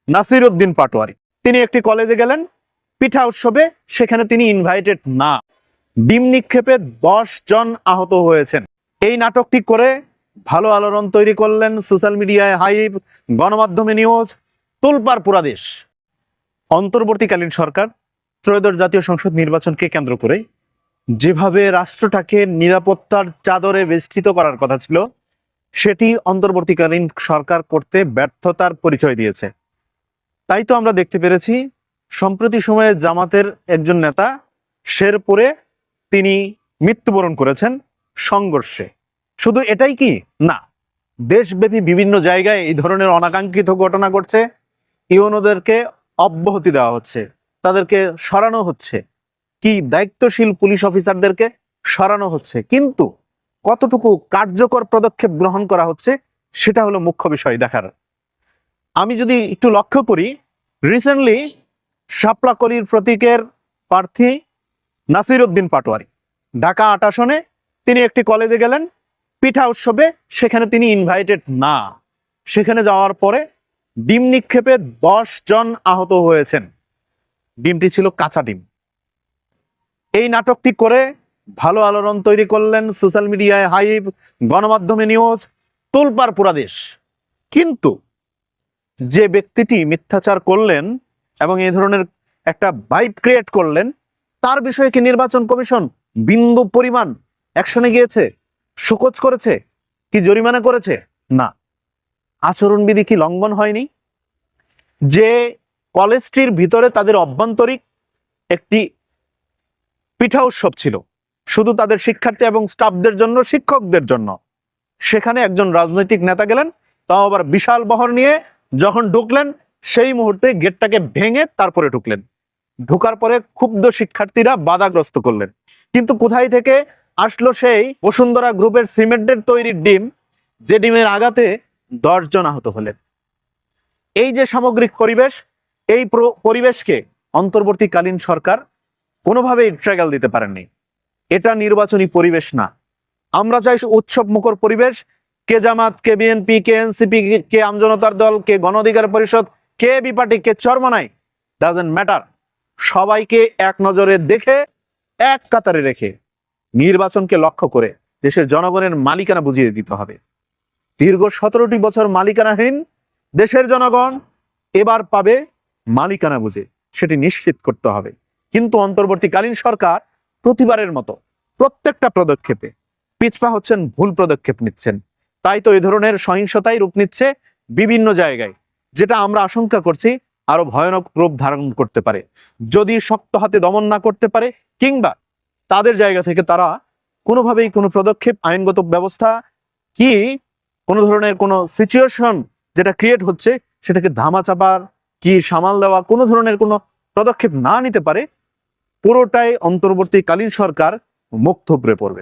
নাসির উদ্দিন পাটোয়ারি। তিনি একটি কলেজে গেলেন পিঠা উৎসবে, সেখানে তিনি ইনভাইটেড না। ডিম নিক্ষেপে 10 জন আহত হয়েছেন। এই নাটকটি করে ভালো আলোড়ন তৈরি করলেন, সোশ্যাল মিডিয়ায় হাইপ, গণমাধ্যমে নিউজ, তোলপাড় পুরা দেশ। অন্তর্বর্তীকালীন সরকার ত্রয়োদশ জাতীয় সংসদ নির্বাচনকে কেন্দ্র করে যেভাবে রাষ্ট্রটাকে নিরাপত্তার চাদরে বেষ্টিত করার কথা ছিল, সেটি অন্তর্বর্তীকালীন সরকার করতে ব্যর্থতার পরিচয় দিয়েছে। তাই তো আমরা দেখতে পেরেছি সম্প্রতি সময়ে জামাতের একজন নেতা শেরপুরে তিনি মৃত্যুবরণ করেছেন সংঘর্ষে। শুধু এটাই কি না, দেশব্যাপী বিভিন্ন জায়গায় এই ধরনের অনাকাঙ্ক্ষিত ঘটনা ঘটছে। ইউনোদেরকে অব্যাহতি দেওয়া হচ্ছে, তাদেরকে সরানো হচ্ছে, কি দায়িত্বশীল পুলিশ অফিসারদেরকে সরানো হচ্ছে, কিন্তু কতটুকু কার্যকর পদক্ষেপ গ্রহণ করা হচ্ছে সেটা হলো মুখ্য বিষয় দেখার। আমি যদি একটু লক্ষ্য করি, রিসেন্টলি শাপলাকলির প্রতীকের প্রার্থী নাসির উদ্দিন পাটোয়ারি ঢাকা 8 আসনে তিনি একটি কলেজে গেলেন পিঠা উৎসবে, সেখানে তিনি ইনভাইটেড না। সেখানে যাওয়ার পরে ডিম নিক্ষেপে 10 জন আহত হয়েছেন। ডিমটি ছিল কাঁচা ডিম। এই নাটকটি করে ভালো আলোড়ন তৈরি করলেন, সোশ্যাল মিডিয়ায় হাইপ, গণমাধ্যমে নিউজ, তোলপাড় পুরা দেশ। কিন্তু যে ব্যক্তিটি মিথ্যাচার করলেন এবং এই ধরনের একটা ভাইব ক্রিয়েট করলেন, তার বিষয়ে কি নির্বাচন কমিশন বিন্দু পরিমাণ অ্যাকশনে গিয়েছে, শোকজ করেছে, কি জরিমানা করেছে? না। আচরণবিধি কি লঙ্ঘন হয়নি? যে কলেজটির ভিতরে তাদের অভ্যন্তরিক একটি পিঠা উৎসব ছিল, শুধু তাদের শিক্ষার্থী এবং স্টাফদের জন্য, শিক্ষকদের জন্য, সেখানে একজন রাজনৈতিক নেতা গেলেন, তাও আবার বিশাল বহর নিয়ে। যখন ঢুকলেন সেই মুহূর্তে গেটটাকে ভেঙে তারপরে ঢুকলেন। ঢোকার পরে ক্ষুব্ধ শিক্ষার্থীরা বাধাগ্রস্ত করলেন। কিন্তু কোথায় থেকে আসলো সেই বসুন্ধরা গ্রুপের সিমেন্টের তৈরি ডিম, যে ডিমের আঘাতে 10 জন আহত হলেন। এই যে সামগ্রিক পরিবেশ, এই পরিবেশকে অন্তর্বর্তীকালীন সরকার কোনোভাবেই ট্র্যাগল দিতে পারেননি। এটা নির্বাচনী পরিবেশ না। আমরা চাই উৎসব মুখর পরিবেশ। কে জামাত, কে বিএনপি, কে এনসিপি, কে আমজনতার দল, কে গণ অধিকার পরিষদ, কে বিপার্টি, কে চরমনাই, ডাজন্ট ম্যাটার। সবাইকে এক নজরে দেখে, এক কাতারে রেখে নির্বাচনকে লক্ষ্য করে দেশের জনগণের মালিকানা বুঝিয়ে দিতে হবে। দীর্ঘ 17টি বছর মালিকানাহীন দেশের জনগণ এবার পাবে মালিকানা বুঝে, সেটি নিশ্চিত করতে হবে। কিন্তু অন্তর্বর্তীকালীন সরকার প্রতিবারের মতো প্রত্যেকটা পদক্ষেপে পিছপা হচ্ছেন, ভুল পদক্ষেপ নিচ্ছেন। তাই তো এই ধরনের সহিংসতায় রূপ নিচ্ছে বিভিন্ন জায়গায়, যেটা আমরা আশঙ্কা করছি আরো ভয়ানক রূপ ধারণ করতে পারে যদি শক্ত হাতে দমন না করতে পারে, কিংবা তাদের জায়গা থেকে তারা কোনোভাবেই কোনো পদক্ষেপ, আইনগত ব্যবস্থা কি কোনো ধরনের কোনো সিচুয়েশন যেটা ক্রিয়েট হচ্ছে সেটাকে ধামাচাপার কি সামাল দেওয়া, কোনো ধরনের কোনো পদক্ষেপ না নিতে পারে, পুরোটাই অন্তর্বর্তীকালীন সরকার মুখ থুবড়ে পড়বে।